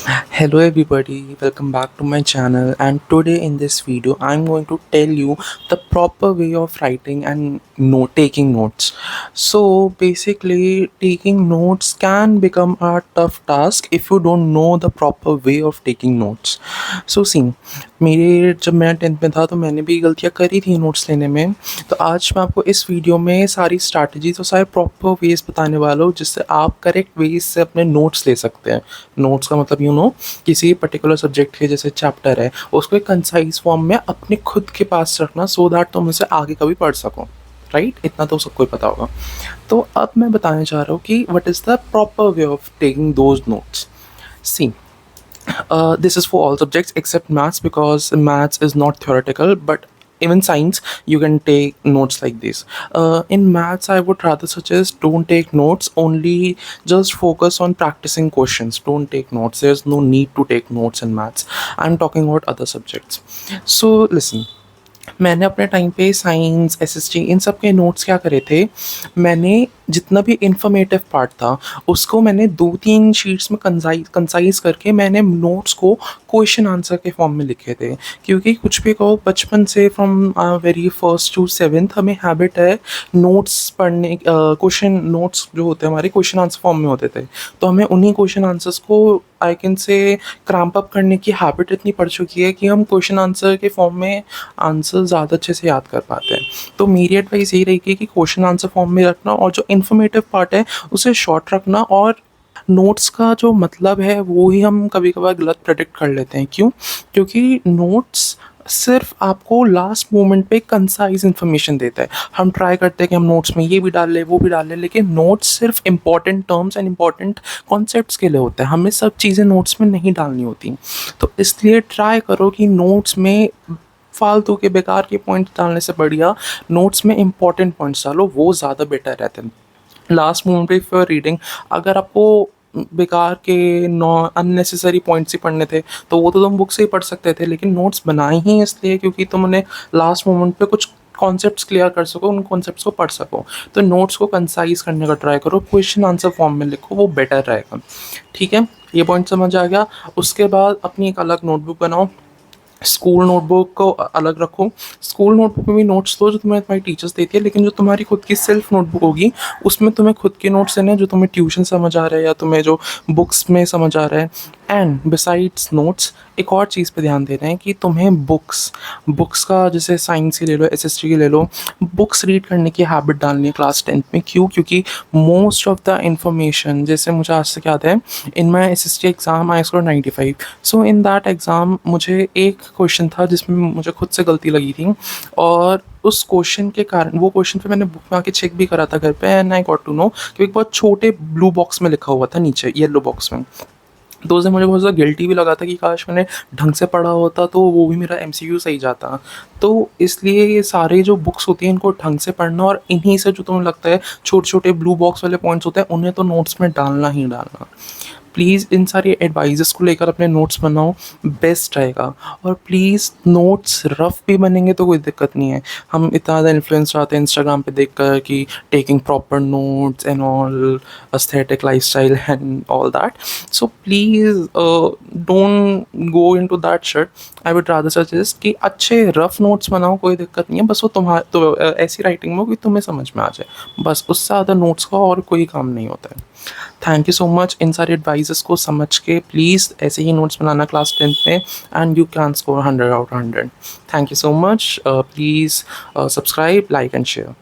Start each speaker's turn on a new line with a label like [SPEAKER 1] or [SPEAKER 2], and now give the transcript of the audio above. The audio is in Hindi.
[SPEAKER 1] Hello everybody, welcome back to my channel, and today in this video I'm going to tell you the proper way of writing and taking notes. So basically taking notes can become a tough task if you don't know the proper way of taking notes. So see, मेरे जब मैं 10th में था तो मैंने भी गलतियाँ करी थी नोट्स लेने में। तो आज मैं आपको इस वीडियो में सारी स्ट्रैटेजीज और सारे प्रॉपर वेज बताने वाला हूँ जिससे आप करेक्ट वेज से अपने नोट्स ले सकते हैं। नोट्स का मतलब किसी पर्टिकुलर सब्जेक्ट के जैसे चैप्टर है उसको एक कंसाइज फॉर्म में अपने खुद के पास रखना सो दैट तुम उसे आगे कभी पढ़ सको। राइट, इतना तो सबको ही पता होगा। तो अब मैं बताने चाह रहा हूँ कि what is the proper way of taking those notes. See, this is for all subjects except maths because maths is not theoretical, but even science you can take notes like this. In maths I would rather suggest don't take notes, only just focus on practicing questions. Don't take notes, there's no need to take notes in maths. I'm talking about other subjects. So listen, मैंने अपने टाइम पे साइंस, एसएसटी इन सब के नोट्स क्या करे थे, मैंने जितना भी इन्फॉर्मेटिव पार्ट था उसको मैंने 2-3 शीट्स में कंसाइज़ करके मैंने नोट्स को क्वेश्चन आंसर के फॉर्म में लिखे थे। क्योंकि कुछ भी कहो, बचपन से from very first to 7th हमें हैबिट है नोट्स पढ़ने, क्वेश्चन नोट्स जो होते हैं हमारे क्वेश्चन आंसर फॉर्म में होते थे। तो हमें उन्हीं क्वेश्चन आंसर्स को I can say cramp up करने की हैबिट इतनी पड़ चुकी है कि हम क्वेश्चन आंसर के फॉर्म में आंसर ज़्यादा अच्छे से याद कर पाते हैं। तो मेरी एडवाइस यही रहेगी कि क्वेश्चन आंसर फॉर्म में रखना और जो इन्फॉर्मेटिव पार्ट है उसे शॉर्ट रखना। और नोट्स का जो मतलब है वो ही हम कभी कभार गलत प्रेडिक्ट कर लेते हैं। क्यों? क्योंकि नोट्स सिर्फ आपको लास्ट मोमेंट पे कंसाइज इन्फॉर्मेशन देता है। हम ट्राई करते हैं कि हम नोट्स में ये भी डाल लें वो भी डाल लें, लेकिन नोट्स सिर्फ important terms and important concepts के लिए होता है, हमें सब चीज़ें नोट्स में नहीं डालनी होती। तो इसलिए ट्राई करो कि नोट्स में फालतू के बेकार के पॉइंट्स डालने से बढ़िया नोट्स में इंपॉर्टेंट पॉइंट्स डालो, वो ज़्यादा बेटर रहते हैं। लास्ट मोमेंट पे फॉर रीडिंग अगर आपको बेकार के नॉ अननेसेसरी पॉइंट्स ही पढ़ने थे तो वो तो तुम बुक से ही पढ़ सकते थे, लेकिन नोट्स बनाए ही इसलिए क्योंकि तुमने लास्ट मोमेंट पे कुछ कॉन्सेप्ट्स क्लियर कर सको, उन कॉन्सेप्ट्स को पढ़ सको। तो नोट्स को कंसाइज करने का ट्राई करो, क्वेश्चन आंसर फॉर्म में लिखो, वो बेटर रहेगा। ठीक है, ये पॉइंट समझ आ गया। उसके बाद अपनी एक अलग नोटबुक बनाओ, स्कूल नोटबुक को अलग रखो। स्कूल नोटबुक में भी नोट्स लो जो तुम्हें तुम्हारी टीचर्स देती है, लेकिन जो तुम्हारी खुद की सेल्फ नोटबुक होगी उसमें तुम्हें खुद के नोट्स देने हैं जो तुम्हें ट्यूशन समझ आ रहा है या तुम्हें जो बुक्स में समझ आ रहा है। एंड बिसाइड्स नोट्स एक और चीज़ पे ध्यान देना है कि तुम्हें बुक्स का जैसे साइंस की ले लो, एसएसटी की ले लो, बुक्स रीड करने की हैबिट डालनी है क्लास 10th में। क्यों? क्योंकि मोस्ट ऑफ द इंफॉर्मेशन, जैसे मुझे आज तक याद है in my SST exam I score 95। So in that exam मुझे एक क्वेश्चन था जिसमें मुझे खुद से गलती लगी थी, और उस क्वेश्चन के कारण वो क्वेश्चन पे मैंने बुक में आके चेक भी करा था घर पे, and I got to know कि एक बहुत छोटे ब्लू बॉक्स में लिखा हुआ था नीचे येलो बॉक्स में। तो उससे मुझे बहुत ज़्यादा गिल्टी भी लगा था कि काश मैंने ढंग से पढ़ा होता तो वो भी मेरा एमसीक्यू सही जाता। तो इसलिए ये सारे जो बुक्स होती हैं इनको ढंग से पढ़ना, और इन्हीं से जो तुम्हें लगता है छोटे छोटे ब्लू बॉक्स वाले पॉइंट्स होते हैं उन्हें तो नोट्स में डालना ही डालना। प्लीज़ इन सारी एडवाइजेस को लेकर अपने नोट्स बनाओ, बेस्ट रहेगा। और प्लीज़ नोट्स रफ भी बनेंगे तो कोई दिक्कत नहीं है। हम इतना ज़्यादा इन्फ्लुएंस आते हैं इंस्टाग्राम पे देखकर कि taking proper notes and all, aesthetic lifestyle and all that. So please don't go into that shit. I would rather suggest कि अच्छे रफ नोट्स बनाओ, कोई दिक्कत नहीं है, बस वो तुम्हारे तो ऐसी राइटिंग में हो कि तुम्हें समझ में आ जाए, बस उससे ज़्यादा नोट्स का और कोई काम नहीं होता है। Thank you so much. इन सारी एडवाइजेस को समझ के प्लीज़ ऐसे ही नोट्स बनाना क्लास 10th में, and you can score 100 out of 100। Thank you so much. Please subscribe, like and share.